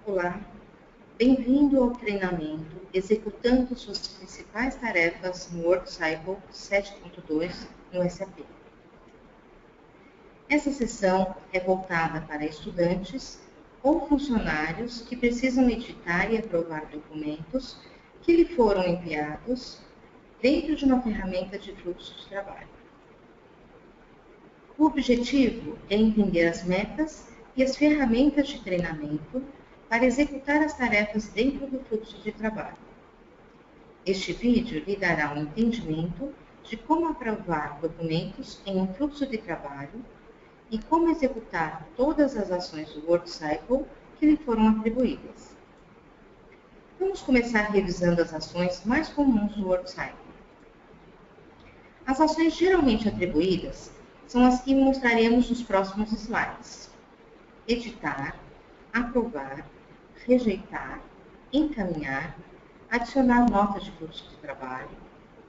Olá, bem-vindo ao treinamento Executando suas principais tarefas no WorkCycle 7.2 no SAP. Essa sessão é voltada para estudantes ou funcionários que precisam editar e aprovar documentos que lhe foram enviados dentro de uma ferramenta de fluxo de trabalho. O objetivo é entender as metas e as ferramentas de treinamento para executar as tarefas dentro do fluxo de trabalho. Este vídeo lhe dará um entendimento de como aprovar documentos em um fluxo de trabalho e como executar todas as ações do WorkCycle que lhe foram atribuídas. Vamos começar revisando as ações mais comuns do WorkCycle. As ações geralmente atribuídas são as que mostraremos nos próximos slides: editar, aprovar, rejeitar, encaminhar, adicionar notas de fluxo de trabalho,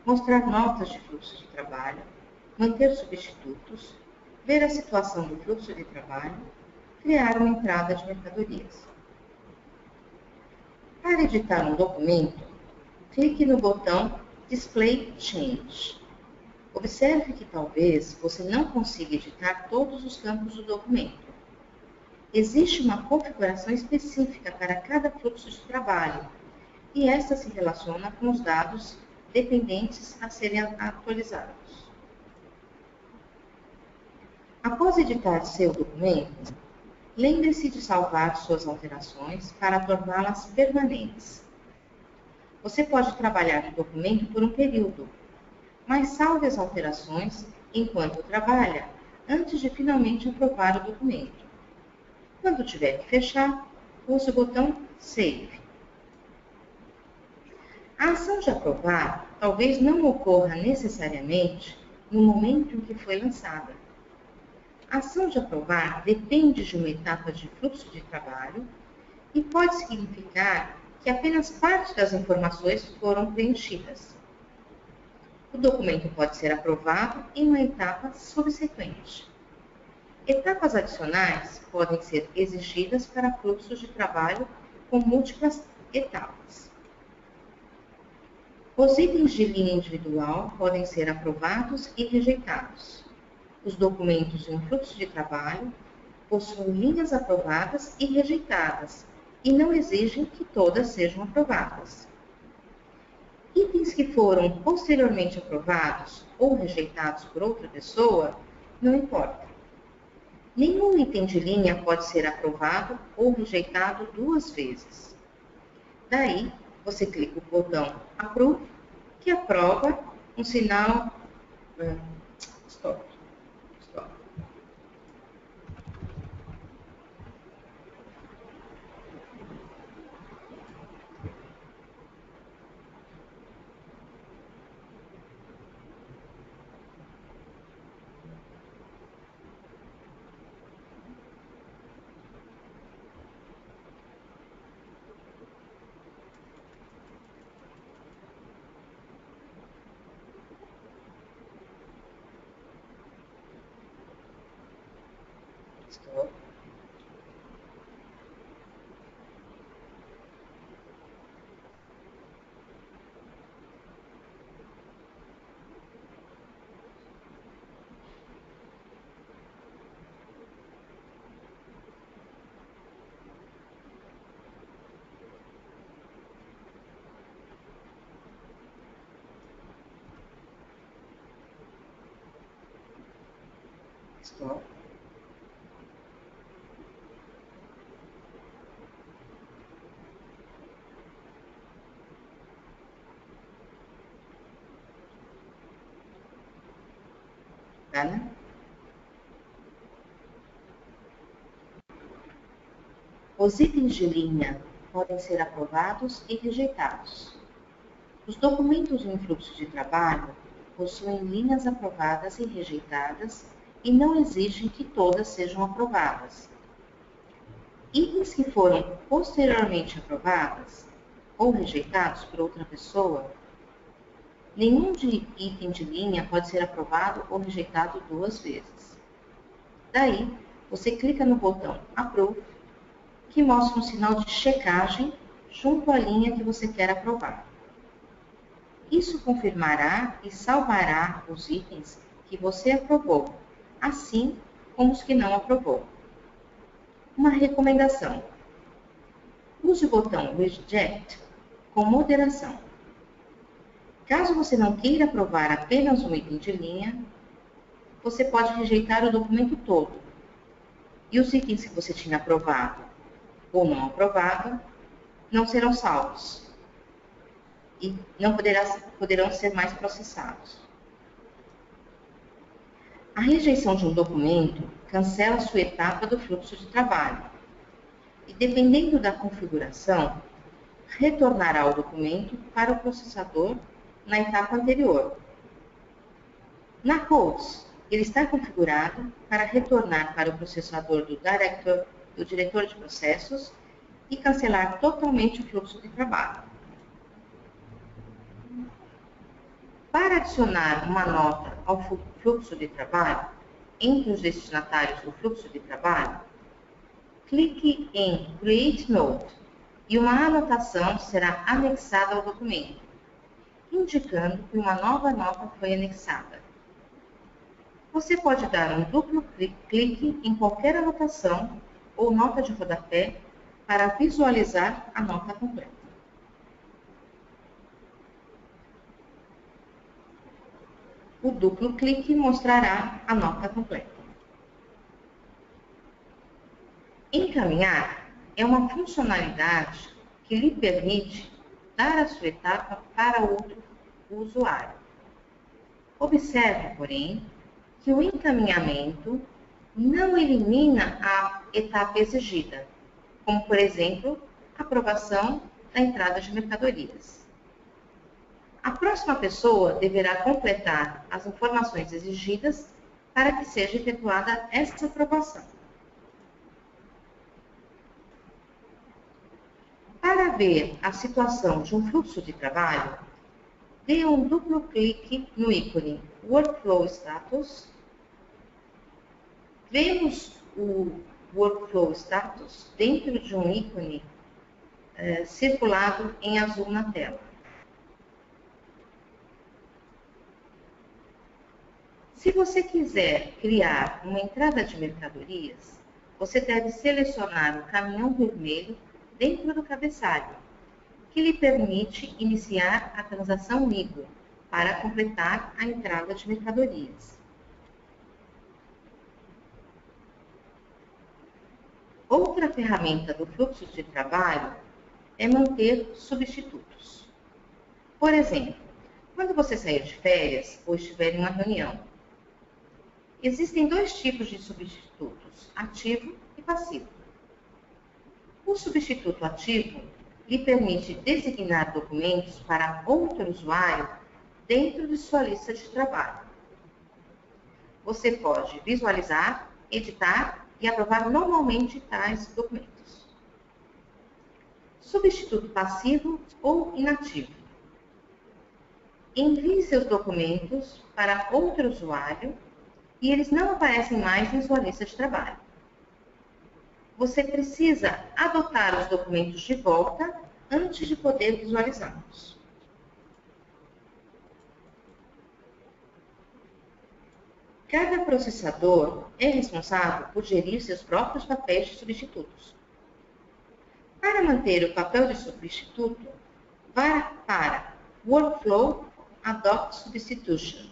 mostrar notas de fluxo de trabalho, manter substitutos, ver a situação do fluxo de trabalho, criar uma entrada de mercadorias. Para editar um documento, clique no botão Display Change. Observe que talvez você não consiga editar todos os campos do documento. Existe uma configuração específica para cada fluxo de trabalho, e esta se relaciona com os dados dependentes a serem atualizados. Após editar seu documento, lembre-se de salvar suas alterações para torná-las permanentes. Você pode trabalhar no documento por um período, mas salve as alterações enquanto trabalha, antes de finalmente aprovar o documento. Quando tiver que fechar, use o botão Save. A ação de aprovar talvez não ocorra necessariamente no momento em que foi lançada. A ação de aprovar depende de uma etapa de fluxo de trabalho e pode significar que apenas parte das informações foram preenchidas. O documento pode ser aprovado em uma etapa subsequente. Etapas adicionais podem ser exigidas para fluxos de trabalho com múltiplas etapas. Os itens de linha individual podem ser aprovados e rejeitados. Os documentos em um fluxo de trabalho possuem linhas aprovadas e rejeitadas e não exigem que todas sejam aprovadas. Itens que foram posteriormente aprovados ou rejeitados por outra pessoa não importa. Nenhum item de linha pode ser aprovado ou rejeitado duas vezes. Daí, você clica no botão Approve, que aprova um sinal Stop. Stop. Stop. Ana? Os itens de linha podem ser aprovados e rejeitados. Os documentos em fluxo de trabalho possuem linhas aprovadas e rejeitadas e não exigem que todas sejam aprovadas. Itens que foram posteriormente aprovados ou rejeitados por outra pessoa, nenhum item de linha pode ser aprovado ou rejeitado duas vezes. Daí, você clica no botão Approve, que mostra um sinal de checagem junto à linha que você quer aprovar. Isso confirmará e salvará os itens que você aprovou, assim como os que não aprovou. Uma recomendação: use o botão Reject com moderação. Caso você não queira aprovar apenas um item de linha, você pode rejeitar o documento todo. E os itens que você tinha aprovado ou não aprovado não serão salvos e não poderão ser mais processados. A rejeição de um documento cancela sua etapa do fluxo de trabalho e, dependendo da configuração, retornará o documento para o processador na etapa anterior. Na Codes, ele está configurado para retornar para o processador do diretor de processos e cancelar totalmente o fluxo de trabalho. Para adicionar uma nota ao fluxo de trabalho entre os destinatários do fluxo de trabalho, clique em Create Note e uma anotação será anexada ao documento, indicando que uma nova nota foi anexada. Você pode dar um duplo clique em qualquer anotação ou nota de rodapé para visualizar a nota completa. O duplo clique mostrará a nota completa. Encaminhar é uma funcionalidade que lhe permite dar a sua etapa para outro usuário. Observe, porém, que o encaminhamento não elimina a etapa exigida, como, por exemplo, a aprovação da entrada de mercadorias. A próxima pessoa deverá completar as informações exigidas para que seja efetuada esta aprovação. Para ver a situação de um fluxo de trabalho, dê um duplo clique no ícone Workflow Status. Vemos o Workflow Status dentro de um ícone circulado em azul na tela. Se você quiser criar uma entrada de mercadorias, você deve selecionar o caminhão vermelho dentro do cabeçalho, que lhe permite iniciar a transação LIGO para completar a entrada de mercadorias. Outra ferramenta do fluxo de trabalho é manter substitutos. Por exemplo, quando você sair de férias ou estiver em uma reunião, existem dois tipos de substitutos, ativo e passivo. O substituto ativo lhe permite designar documentos para outro usuário dentro de sua lista de trabalho. Você pode visualizar, editar e aprovar normalmente tais documentos. Substituto passivo ou inativo. Envie seus documentos para outro usuário e eles não aparecem mais em sua lista de trabalho. Você precisa adotar os documentos de volta antes de poder visualizá-los. Cada processador é responsável por gerir seus próprios papéis de substitutos. Para manter o papel de substituto, vá para Workflow Adopt Substitution.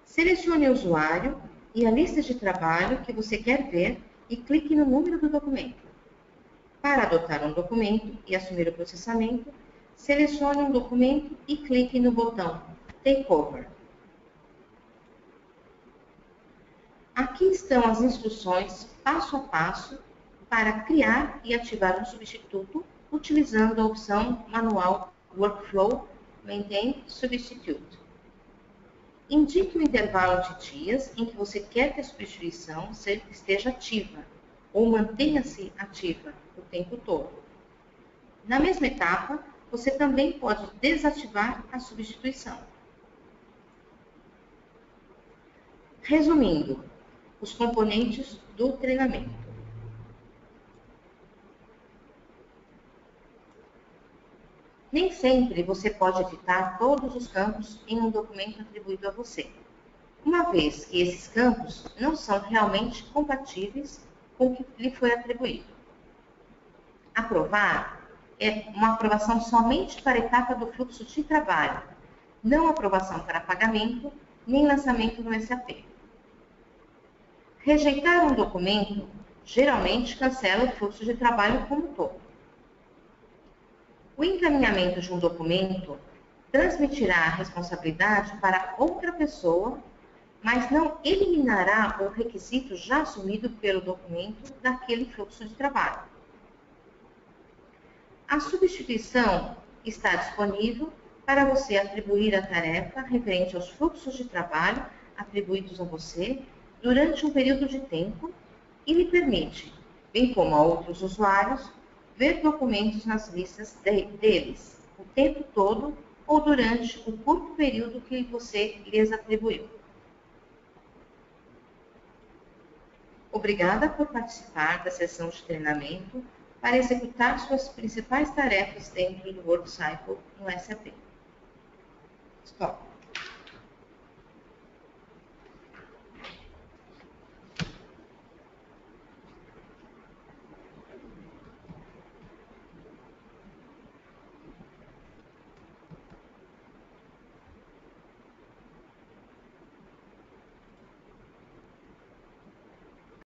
Selecione o usuário e a lista de trabalho que você quer ver e clique no número do documento. Para adotar um documento e assumir o processamento, selecione um documento e clique no botão Take Over. Aqui estão as instruções passo a passo para criar e ativar um substituto utilizando a opção manual Workflow Maintain Substitute. Indique o intervalo de dias em que você quer que a substituição esteja ativa ou mantenha-se ativa o tempo todo. Na mesma etapa, você também pode desativar a substituição. Resumindo, os componentes do treinamento. Nem sempre você pode editar todos os campos em um documento atribuído a você, uma vez que esses campos não são realmente compatíveis com o que lhe foi atribuído. Aprovar é uma aprovação somente para a etapa do fluxo de trabalho, não aprovação para pagamento nem lançamento no SAP. Rejeitar um documento geralmente cancela o fluxo de trabalho como um todo. O encaminhamento de um documento transmitirá a responsabilidade para outra pessoa, mas não eliminará o requisito já assumido pelo documento daquele fluxo de trabalho. A substituição está disponível para você atribuir a tarefa referente aos fluxos de trabalho atribuídos a você durante um período de tempo e lhe permite, bem como a outros usuários, ver documentos nas listas deles o tempo todo ou durante o curto período que você lhes atribuiu. Obrigada por participar da sessão de treinamento para executar suas principais tarefas dentro do WorkCycle no SAP. Stop.